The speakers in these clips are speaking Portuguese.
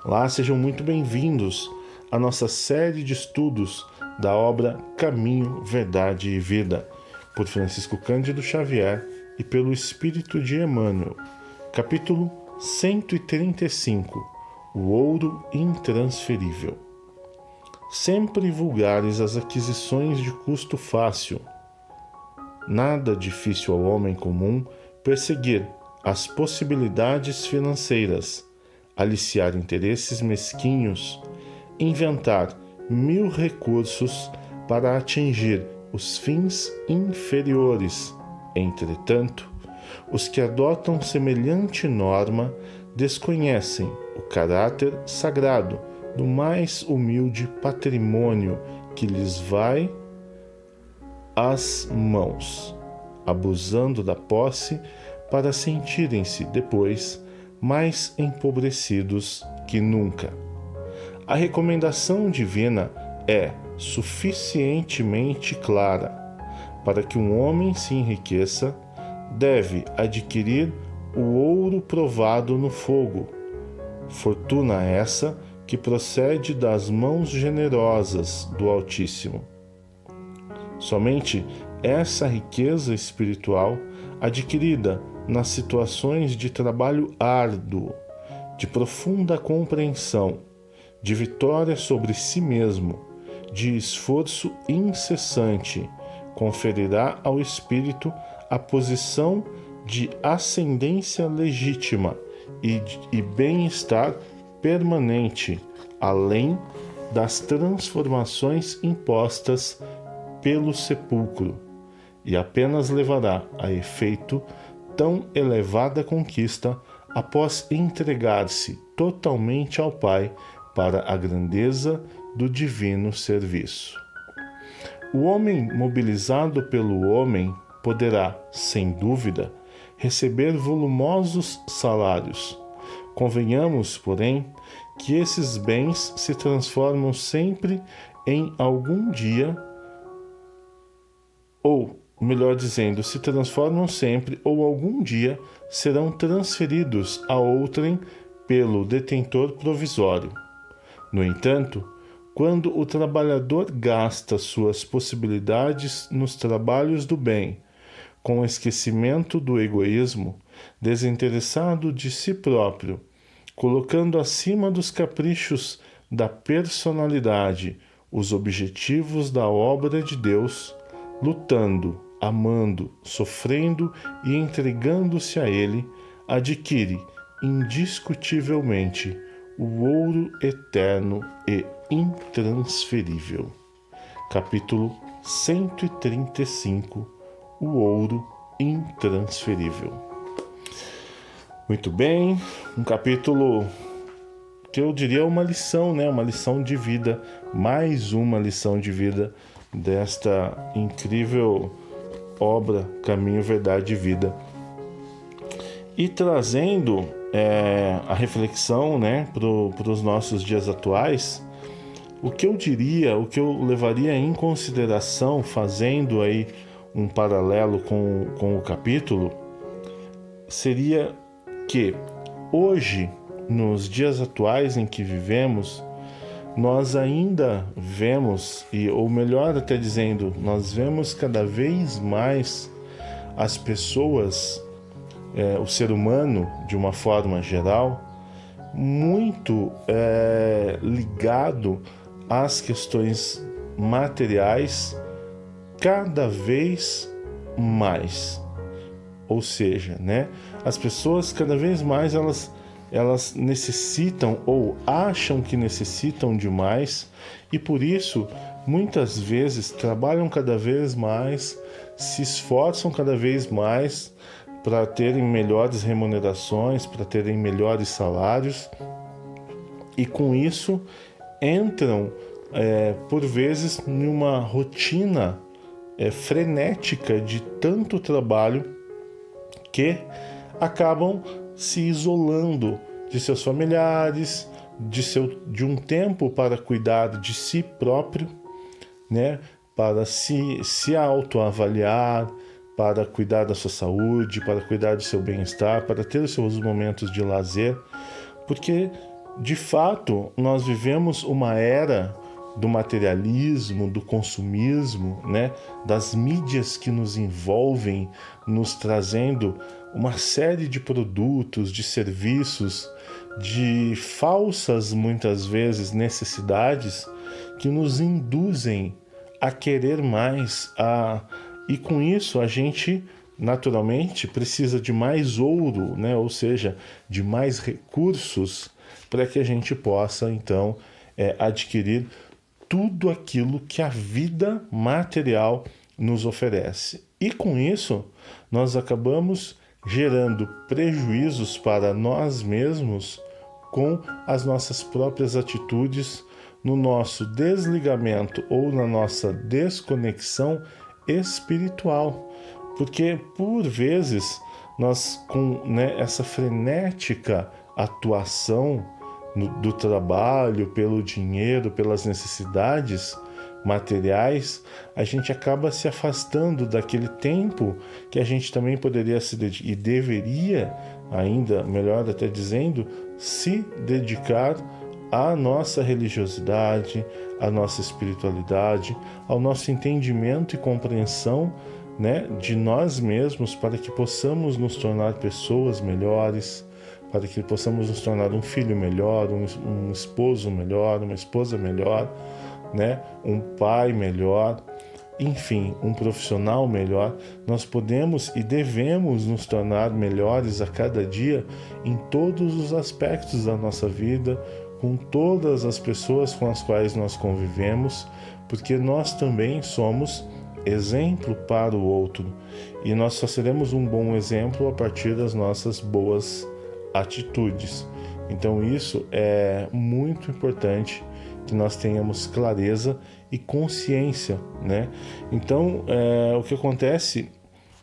Olá, sejam muito bem-vindos à nossa série de estudos da obra Caminho, Verdade e Vida, por Francisco Cândido Xavier e pelo Espírito de Emmanuel. Capítulo 135. O ouro intransferível. Sempre vulgares as aquisições de custo fácil. Nada difícil ao homem comum perseguir as possibilidades financeiras, aliciar interesses mesquinhos, inventar 1000 recursos para atingir os fins inferiores. Entretanto, os que adotam semelhante norma desconhecem o caráter sagrado do mais humilde patrimônio que lhes vai às mãos, abusando da posse para sentirem-se depois mais empobrecidos que nunca. A recomendação divina é suficientemente clara. Para que um homem se enriqueça, deve adquirir o ouro provado no fogo, fortuna essa que procede das mãos generosas do Altíssimo. Somente essa riqueza espiritual, adquirida nas situações de trabalho árduo, de profunda compreensão, de vitória sobre si mesmo, de esforço incessante, conferirá ao espírito a posição de ascendência legítima e bem-estar permanente, além das transformações impostas pelo sepulcro, e apenas levará a efeito tão elevada conquista após entregar-se totalmente ao Pai para a grandeza do divino serviço. O homem mobilizado pelo homem poderá, sem dúvida, receber volumosos salários. Convenhamos, porém, que esses bens se transformam sempre em algum dia, ou, melhor dizendo, se transformam sempre ou algum dia serão transferidos a outrem pelo detentor provisório. No entanto, quando o trabalhador gasta suas possibilidades nos trabalhos do bem, com esquecimento do egoísmo, desinteressado de si próprio, colocando acima dos caprichos da personalidade os objetivos da obra de Deus, lutando, amando, sofrendo e entregando-se a Ele, adquire indiscutivelmente o ouro eterno e intransferível. Capítulo 135. O ouro intransferível. Muito bem, um capítulo que eu diria uma lição, né? Uma lição de vida, mais uma lição de vida desta incrível obra Caminho, Verdade e Vida. E trazendo a reflexão, né, para os nossos dias atuais, o que eu diria, o que eu levaria em consideração, fazendo aí um paralelo com o capítulo, seria que hoje, nos dias atuais em que vivemos, nós ainda vemos, ou melhor até dizendo, nós vemos cada vez mais as pessoas, o ser humano de uma forma geral, muito ligado às questões materiais cada vez mais. Ou seja, né, as pessoas cada vez mais elas necessitam ou acham que necessitam de mais e por isso muitas vezes trabalham cada vez mais, se esforçam cada vez mais para terem melhores remunerações, para terem melhores salários e com isso entram por vezes numa rotina frenética de tanto trabalho que acabam se isolando de seus familiares, de um tempo para cuidar de si próprio, né? Para se autoavaliar, para cuidar da sua saúde, para cuidar do seu bem-estar, para ter os seus momentos de lazer, porque De fato, nós vivemos uma era do materialismo, do consumismo, né? Das mídias que nos envolvem, nos trazendo uma série de produtos, de serviços, de falsas, muitas vezes, necessidades que nos induzem a querer mais, e com isso a gente naturalmente precisa de mais ouro, né? Ou seja, de mais recursos para que a gente possa então adquirir tudo aquilo que a vida material nos oferece. E com isso nós acabamos gerando prejuízos para nós mesmos com as nossas próprias atitudes, no nosso desligamento ou na nossa desconexão espiritual. Porque, por vezes, nós com essa frenética atuação do trabalho, pelo dinheiro, pelas necessidades materiais, a gente acaba se afastando daquele tempo que a gente também poderia se dedicar, e deveria, ainda melhor até dizendo, se dedicar à nossa religiosidade, à nossa espiritualidade, ao nosso entendimento e compreensão, né, de nós mesmos, para que possamos nos tornar pessoas melhores, para que possamos nos tornar um filho melhor, um esposo melhor, uma esposa melhor, né, um pai melhor, enfim, um profissional melhor. Nós podemos e devemos nos tornar melhores a cada dia em todos os aspectos da nossa vida, com todas as pessoas com as quais nós convivemos, porque nós também somos exemplo para o outro, e nós só seremos um bom exemplo a partir das nossas boas atitudes. Então isso é muito importante, que nós tenhamos clareza e consciência, né? Então o que acontece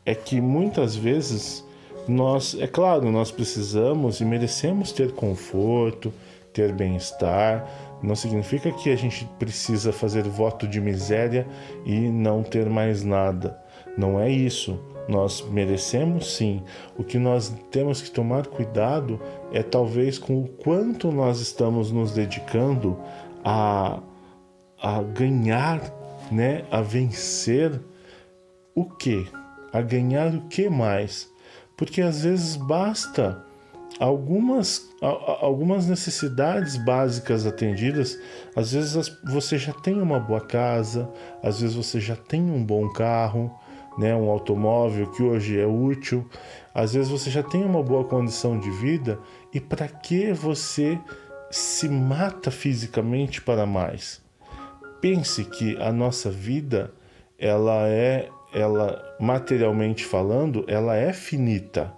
é que muitas vezes nós, é claro, nós precisamos e merecemos ter conforto, ter bem-estar. Não significa que a gente precisa fazer voto de miséria e não ter mais nada. Não é isso. Nós merecemos sim. O que nós temos que tomar cuidado é talvez com o quanto nós estamos nos dedicando a ganhar, né? A vencer o quê? A ganhar o que mais? Porque às vezes basta algumas necessidades básicas atendidas. Às vezes você já tem uma boa casa, às vezes você já tem um bom carro, né, um automóvel que hoje é útil, às vezes você já tem uma boa condição de vida, e para que você se mata fisicamente para mais? Pense que a nossa vida, ela materialmente falando, ela é finita,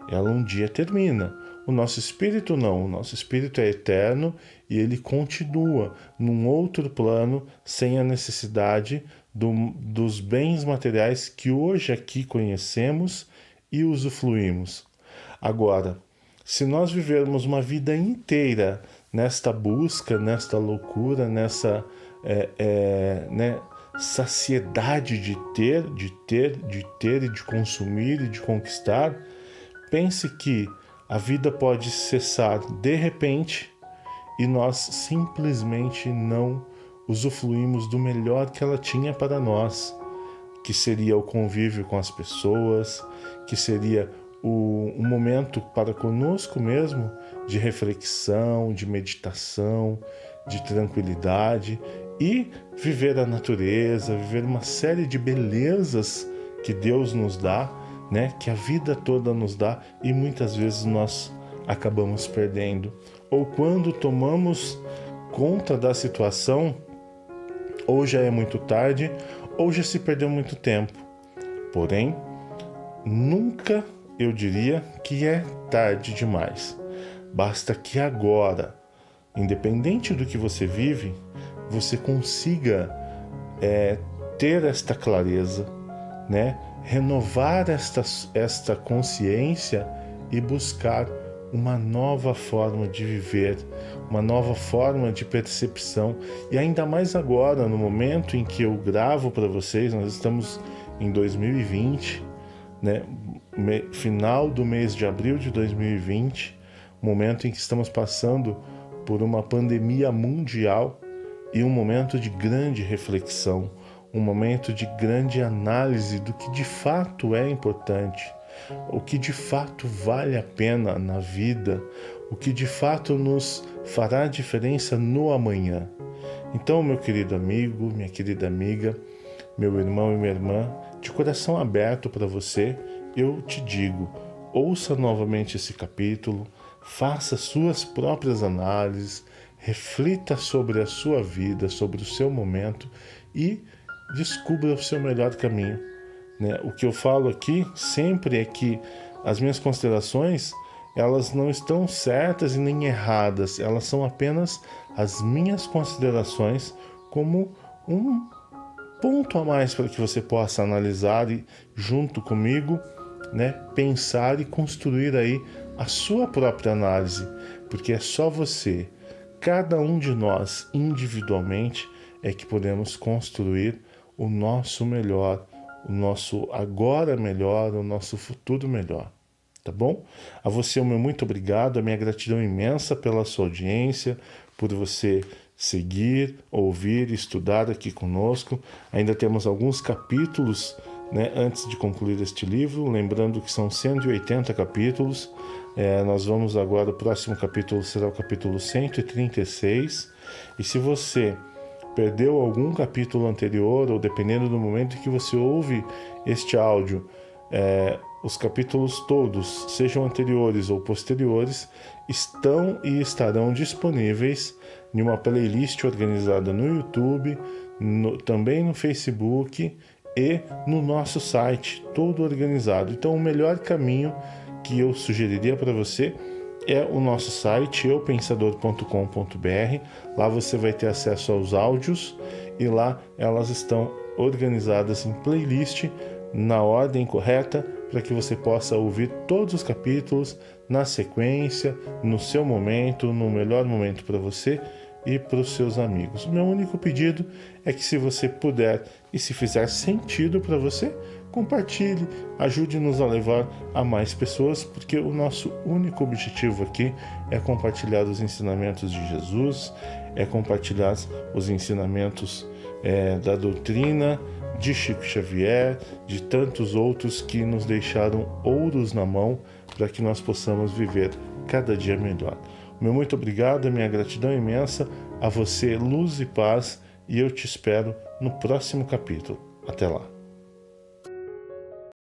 ela um dia termina. O nosso espírito não, o nosso espírito é eterno e ele continua num outro plano, sem a necessidade dos bens materiais que hoje aqui conhecemos e usufruímos. Agora, se nós vivermos uma vida inteira nesta busca, nesta loucura, nessa saciedade de ter e de consumir e de conquistar, pense que a vida pode cessar de repente e nós simplesmente não usufruímos do melhor que ela tinha para nós, que seria o convívio com as pessoas, que seria um momento para conosco mesmo de reflexão, de meditação, de tranquilidade, e viver a natureza, viver uma série de belezas que Deus nos dá, né, que a vida toda nos dá, e muitas vezes nós acabamos perdendo. Ou quando tomamos conta da situação, ou já é muito tarde, ou já se perdeu muito tempo. Porém, nunca eu diria que é tarde demais. Basta que agora, independente do que você vive, você consiga ter esta clareza, né? Renovar esta consciência e buscar uma nova forma de viver, uma nova forma de percepção. E ainda mais agora, no momento em que eu gravo para vocês, nós estamos em 2020, né? Final do mês de abril de 2020, momento em que estamos passando por uma pandemia mundial e um momento de grande reflexão, um momento de grande análise do que de fato é importante, o que de fato vale a pena na vida, o que de fato nos fará diferença no amanhã. Então, meu querido amigo, minha querida amiga, meu irmão e minha irmã, de coração aberto para você, eu te digo, ouça novamente esse capítulo, faça suas próprias análises, reflita sobre a sua vida, sobre o seu momento e descubra o seu melhor caminho. O que eu falo aqui sempre é que as minhas considerações, elas não estão certas e nem erradas, elas são apenas as minhas considerações como um ponto a mais para que você possa analisar e, junto comigo, pensar e construir aí a sua própria análise, porque é só você, cada um de nós individualmente, é que podemos construir o nosso melhor, o nosso agora melhor, o nosso futuro melhor. Tá bom? A você o meu muito obrigado, a minha gratidão imensa pela sua audiência, por você seguir, ouvir, estudar aqui conosco. Ainda temos alguns capítulos, antes de concluir este livro, lembrando que são 180 capítulos. Nós vamos agora, o próximo capítulo será o capítulo 136. E se você perdeu algum capítulo anterior, ou dependendo do momento em que você ouve este áudio, os capítulos todos, sejam anteriores ou posteriores, estão e estarão disponíveis em uma playlist organizada no YouTube, também no Facebook e no nosso site, todo organizado. Então, o melhor caminho que eu sugeriria para você é o nosso site, eupensador.com.br. Lá você vai ter acesso aos áudios e lá elas estão organizadas em playlist na ordem correta, para que você possa ouvir todos os capítulos na sequência, no seu momento, no melhor momento para você e para os seus amigos. O meu único pedido é que, se você puder e se fizer sentido para você, compartilhe, ajude-nos a levar a mais pessoas, porque o nosso único objetivo aqui é compartilhar os ensinamentos de Jesus, é compartilhar os ensinamentos da doutrina de Chico Xavier, de tantos outros que nos deixaram ouros na mão para que nós possamos viver cada dia melhor. Meu muito obrigado, a minha gratidão imensa, a você luz e paz, e eu te espero no próximo capítulo. Até lá.